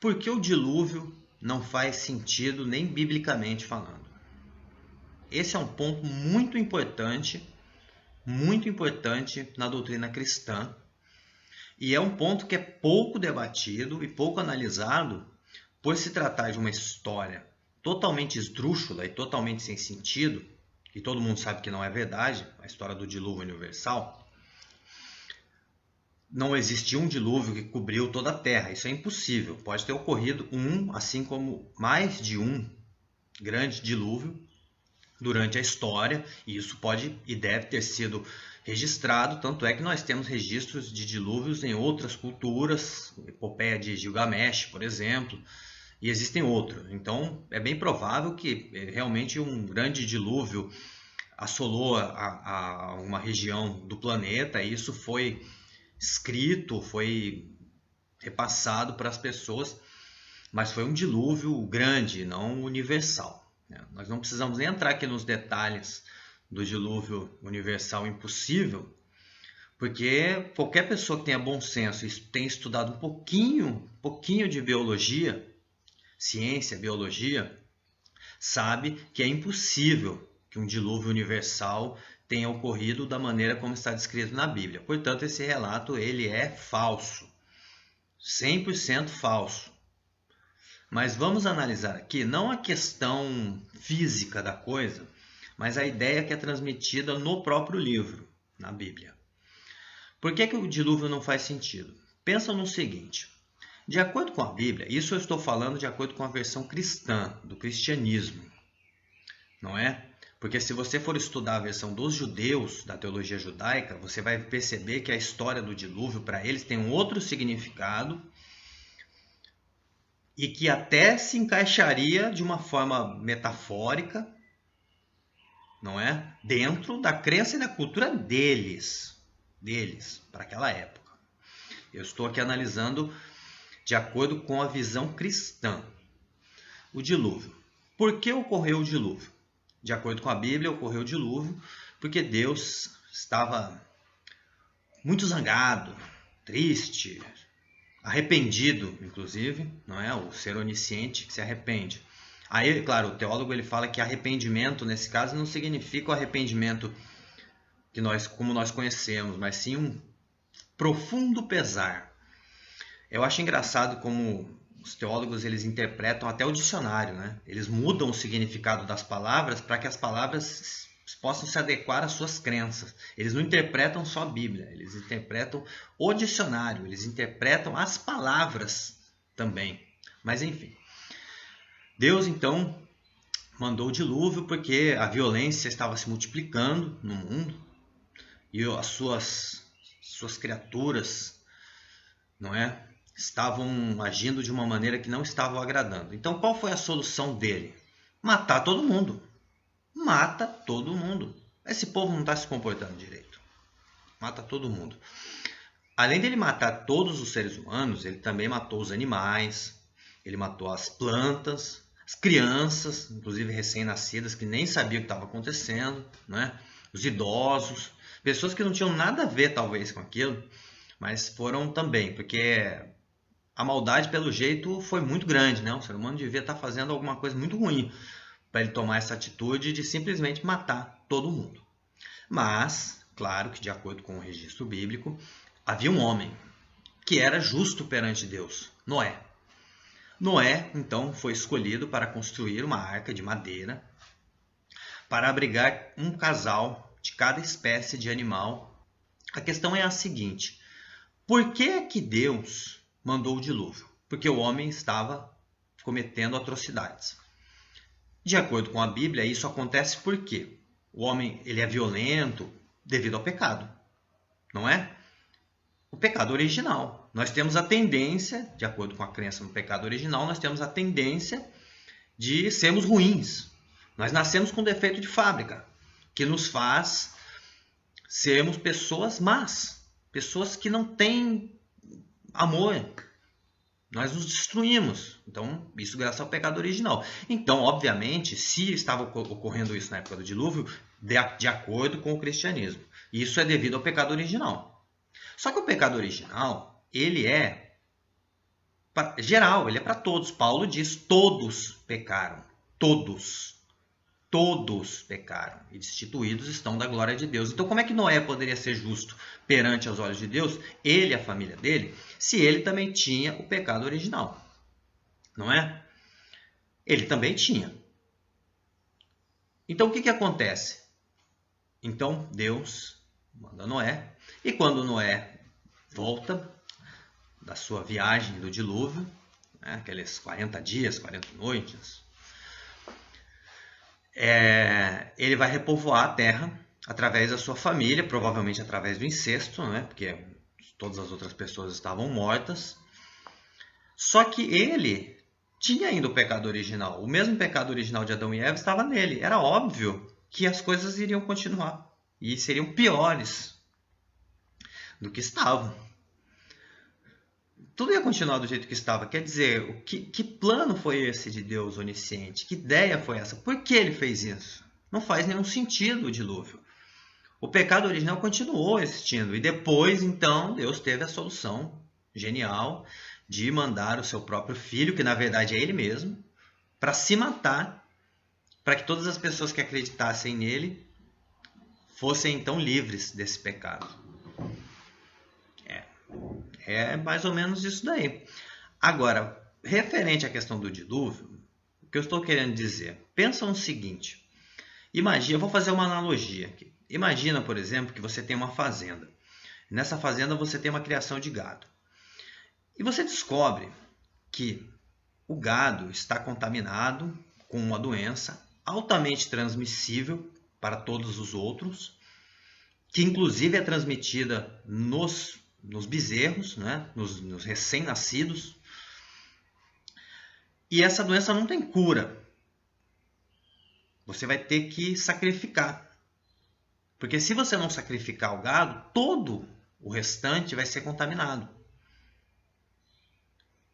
Por que o dilúvio não faz sentido nem biblicamente falando? Esse é um ponto muito importante na doutrina cristã, e é um ponto que é pouco debatido e pouco analisado, por se tratar de uma história totalmente esdrúxula e totalmente sem sentido, e todo mundo sabe que não é verdade, a história do dilúvio universal. Não existiu um dilúvio que cobriu toda a Terra, isso é impossível. Pode ter ocorrido um, assim como mais de um grande dilúvio durante a história, e isso pode e deve ter sido registrado, tanto é que nós temos registros de dilúvios em outras culturas, epopeia de Gilgamesh, por exemplo, e existem outros. Então é bem provável que realmente um grande dilúvio assolou uma região do planeta, e isso foi escrito, foi repassado para as pessoas, mas foi um dilúvio grande, não universal. Nós não precisamos nem entrar aqui nos detalhes do dilúvio universal impossível, porque qualquer pessoa que tenha bom senso e tenha estudado um pouquinho de biologia, ciência, biologia, sabe que é impossível que um dilúvio universal tenha ocorrido da maneira como está descrito na Bíblia. Portanto, esse relato ele é falso, 100% falso. Mas vamos analisar aqui não a questão física da coisa, mas a ideia que é transmitida no próprio livro, na Bíblia. Por que o dilúvio não faz sentido? Pensa no seguinte: de acordo com a Bíblia, isso eu estou falando de acordo com a versão cristã, do cristianismo, não é? Porque se você for estudar a versão dos judeus, da teologia judaica, você vai perceber que a história do dilúvio para eles tem um outro significado e que até se encaixaria de uma forma metafórica, não é? Dentro da crença e da cultura deles, para aquela época. Eu estou aqui analisando de acordo com a visão cristã. O dilúvio. Por que ocorreu o dilúvio? De acordo com a Bíblia, ocorreu o dilúvio porque Deus estava muito zangado, triste, arrependido, inclusive, não é? O ser onisciente que se arrepende. Aí, claro, o teólogo ele fala que arrependimento, nesse caso, não significa o arrependimento que como nós conhecemos, mas sim um profundo pesar. Eu acho engraçado como os teólogos eles interpretam até o dicionário, né? Eles mudam o significado das palavras para que as palavras possam se adequar às suas crenças. Eles não interpretam só a Bíblia, eles interpretam o dicionário, eles interpretam as palavras também. Mas enfim, Deus então mandou o dilúvio porque a violência estava se multiplicando no mundo e as suas criaturas, não é? Estavam agindo de uma maneira que não estavam agradando. Então qual foi a solução dele? Matar todo mundo. Mata todo mundo. Esse povo não está se comportando direito. Mata todo mundo. Além dele matar todos os seres humanos, ele também matou os animais, ele matou as plantas, as crianças, inclusive recém-nascidas, que nem sabiam o que estava acontecendo, né? Os idosos, pessoas que não tinham nada a ver talvez com aquilo, mas foram também, porque a maldade, pelo jeito, foi muito grande, né? O ser humano devia estar fazendo alguma coisa muito ruim para ele tomar essa atitude de simplesmente matar todo mundo. Mas, claro que de acordo com o registro bíblico, havia um homem que era justo perante Deus, Noé. Noé, então, foi escolhido para construir uma arca de madeira para abrigar um casal de cada espécie de animal. A questão é a seguinte: por que Deus mandou o dilúvio? Porque o homem estava cometendo atrocidades. De acordo com a Bíblia, isso acontece porque o homem ele é violento devido ao pecado, não é? O pecado original. Nós temos a tendência, de acordo com a crença no pecado original, nós temos a tendência de sermos ruins. Nós nascemos com defeito de fábrica, que nos faz sermos pessoas más, pessoas que não têm amor. Nós nos destruímos. Então, isso graças ao pecado original. Então, obviamente, se estava ocorrendo isso na época do dilúvio, de acordo com o cristianismo. Isso é devido ao pecado original. Só que o pecado original, ele é geral, ele é para todos. Paulo diz: todos pecaram. Todos. Todos pecaram e destituídos estão da glória de Deus. Então, como é que Noé poderia ser justo perante os olhos de Deus, ele e a família dele, se ele também tinha o pecado original? Não é? Ele também tinha. Então, o que acontece? Então, Deus manda Noé, e quando Noé volta da sua viagem do dilúvio, né, aqueles 40 dias, 40 noites, ele vai repovoar a terra através da sua família, provavelmente através do incesto, né? Porque todas as outras pessoas estavam mortas. Só que ele tinha ainda o pecado original. O mesmo pecado original de Adão e Eva estava nele. Era óbvio que as coisas iriam continuar e seriam piores do que estavam. Tudo ia continuar do jeito que estava. Quer dizer, que plano foi esse de Deus onisciente? Que ideia foi essa? Por que ele fez isso? Não faz nenhum sentido o dilúvio. O pecado original continuou existindo. E depois, então, Deus teve a solução genial de mandar o seu próprio filho, que na verdade é ele mesmo, para se matar, para que todas as pessoas que acreditassem nele fossem então livres desse pecado. É mais ou menos isso daí. Agora, referente à questão do dilúvio, o que eu estou querendo dizer? Pensa no seguinte. Imagina, eu vou fazer uma analogia aqui. Imagina, por exemplo, que você tem uma fazenda. Nessa fazenda você tem uma criação de gado. E você descobre que o gado está contaminado com uma doença altamente transmissível para todos os outros, que inclusive é transmitida nos bezerros, né? nos recém-nascidos. E essa doença não tem cura. Você vai ter que sacrificar. Porque se você não sacrificar o gado, todo o restante vai ser contaminado.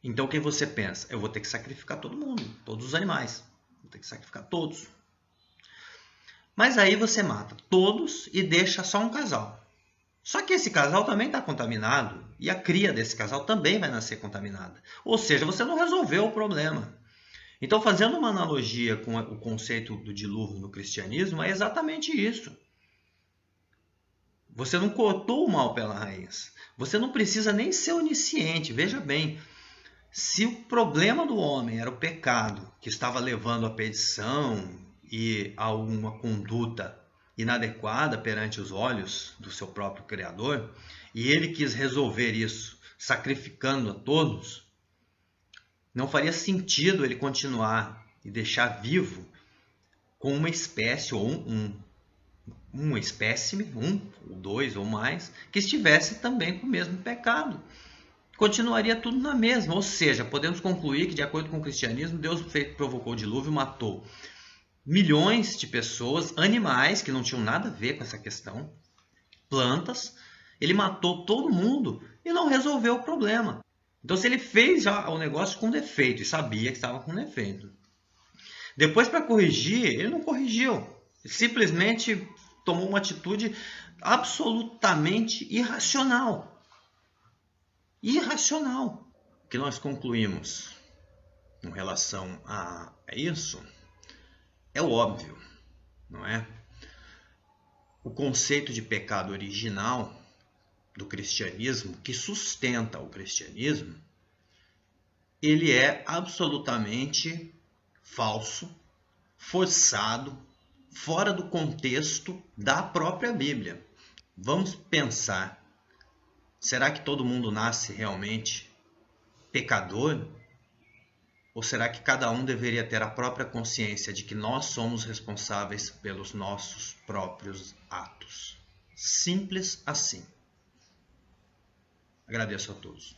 Então o que você pensa? Eu vou ter que sacrificar todo mundo, todos os animais. Vou ter que sacrificar todos. Mas aí você mata todos e deixa só um casal. Só que esse casal também está contaminado e a cria desse casal também vai nascer contaminada. Ou seja, você não resolveu o problema. Então, fazendo uma analogia com o conceito do dilúvio no cristianismo, é exatamente isso. Você não cortou o mal pela raiz. Você não precisa nem ser onisciente. Veja bem, se o problema do homem era o pecado que estava levando à perdição e a uma conduta inadequada perante os olhos do seu próprio Criador, e ele quis resolver isso sacrificando a todos, não faria sentido ele continuar e deixar vivo com uma espécie ou um espécime, ou dois ou mais, que estivesse também com o mesmo pecado. Continuaria tudo na mesma. Ou seja, podemos concluir que, de acordo com o cristianismo, Deus provocou o dilúvio e matou milhões de pessoas, animais que não tinham nada a ver com essa questão, plantas. Ele matou todo mundo e não resolveu o problema. Então, se ele fez já o negócio com defeito e sabia que estava com defeito, depois, para corrigir, ele não corrigiu. Ele simplesmente tomou uma atitude absolutamente irracional. Irracional. O que nós concluímos em relação a isso é o óbvio, não é? O conceito de pecado original do cristianismo, que sustenta o cristianismo, ele é absolutamente falso, forçado, fora do contexto da própria Bíblia. Vamos pensar, será que todo mundo nasce realmente pecador? Ou será que cada um deveria ter a própria consciência de que nós somos responsáveis pelos nossos próprios atos? Simples assim. Agradeço a todos.